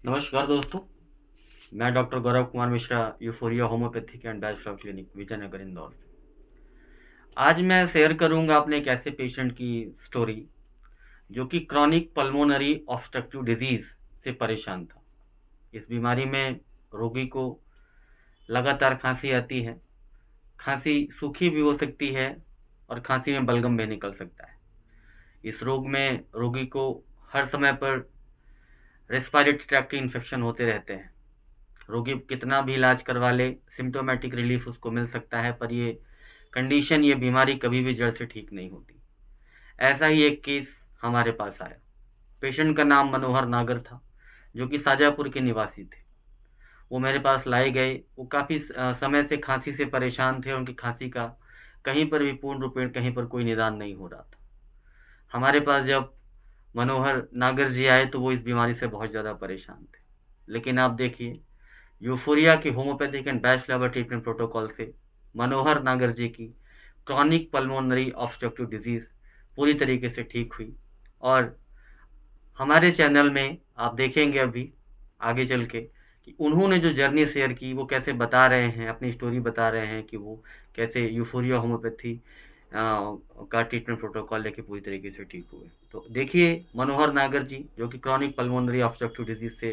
नमस्कार दोस्तों, मैं doctor Gaurav Kumar Mishra, euphoria homeopathic and bachelor clinic, Vijaynagar, Indore से। आज मैं शेयर करूंगा अपने एक ऐसे पेशेंट की स्टोरी जो कि क्रॉनिक पल्मोनरी ऑब्स्ट्रक्टिव डिजीज से परेशान था। इस बीमारी में रोगी को लगातार खांसी आती है। खांसी सूखी भी हो सकती है और खांसी में बलगम भी निकल सकता है। इस रोग में रोगी को हर समय पर रेस्पिरेटरी ट्रैक्ट इन्फेक्शन होते रहते हैं। रोगी कितना भी इलाज करवा ले, सिम्टोमेटिक रिलीफ उसको मिल सकता है, पर ये बीमारी कभी भी जड़ से ठीक नहीं होती। ऐसा ही एक केस हमारे पास आया। पेशेंट का नाम मनोहर नागर था, जो कि शाजापुर के निवासी थे। वो मेरे पास लाए गए। वो काफ़ी समय से खांसी से परेशान थे। उनकी खांसी का कहीं पर भी पूर्ण रूपेण कहीं पर कोई निदान नहीं हो रहा था। हमारे पास जब मनोहर नागर जी आए तो वो इस बीमारी से बहुत ज़्यादा परेशान थे। लेकिन आप देखिए, यूफोरिया के homeopathic and batch flower treatment protocol से मनोहर नागर जी की क्रॉनिक पल्मोनरी ऑब्स्ट्रक्टिव डिजीज़ पूरी तरीके से ठीक हुई। और हमारे चैनल में आप देखेंगे अभी आगे चल के कि उन्होंने जो जर्नी शेयर की, वो कैसे बता रहे हैं, अपनी स्टोरी बता रहे हैं कि वो कैसे यूफोरिया होम्योपैथी का ट्रीटमेंट प्रोटोकॉल लेके पूरी तरीके से ठीक हुए। तो देखिए, मनोहर नागर जी जो कि क्रॉनिक पल्मोनरी ऑब्स्ट्रक्टिव डिजीज से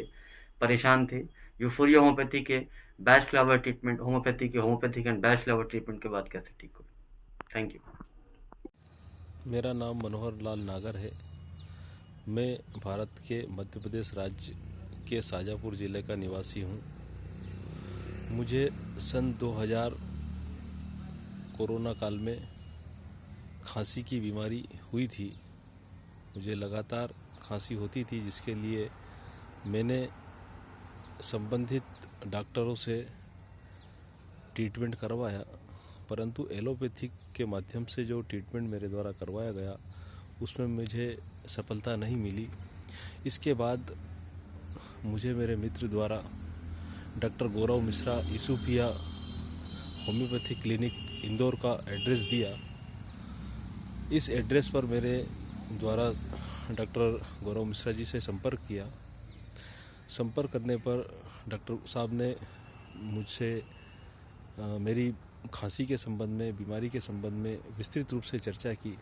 परेशान थे, यूफोरिया होम्योपैथी के batch flower treatment homeopathic and batch flower treatment के बाद कैसे ठीक हुए। Thank you. मेरा नाम मनोहर लाल नागर है। मैं भारत के मध्य प्रदेश राज्य के शाजापुर ज़िले का निवासी हूँ। मुझे सन 2000 कोरोना काल में खांसी की बीमारी हुई थी। मुझे लगातार खांसी होती थी, जिसके लिए मैंने संबंधित डॉक्टरों से ट्रीटमेंट करवाया, परंतु एलोपैथिक के माध्यम से जो ट्रीटमेंट मेरे द्वारा करवाया गया उसमें मुझे सफलता नहीं मिली। इसके बाद मुझे मेरे मित्र द्वारा डॉक्टर गौरव मिश्रा यूसुफिया होम्योपैथिक क्लिनिक इंदौर का एड्रेस दिया। इस एड्रेस पर मेरे द्वारा डॉक्टर गौरव मिश्रा जी से संपर्क किया। संपर्क करने पर डॉक्टर साहब ने मुझसे मेरी खांसी के संबंध में, बीमारी के संबंध में विस्तृत रूप से चर्चा की।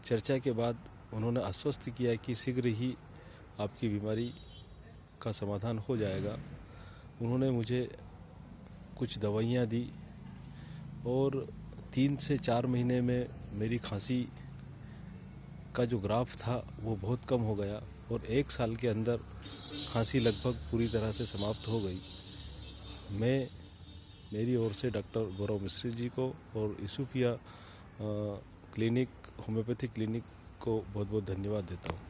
चर्चा के बाद उन्होंने आश्वस्त किया कि शीघ्र ही आपकी बीमारी का समाधान हो जाएगा। उन्होंने मुझे कुछ दवाइयाँ दी और 3 से 4 महीने में मेरी खांसी का जो ग्राफ था वो बहुत कम हो गया और 1 साल के अंदर खांसी लगभग पूरी तरह से समाप्त हो गई। मेरी ओर से डॉक्टर गौरव मिश्रा जी को और यूसुफिया क्लिनिक होम्योपैथिक क्लिनिक को बहुत बहुत धन्यवाद देता हूँ।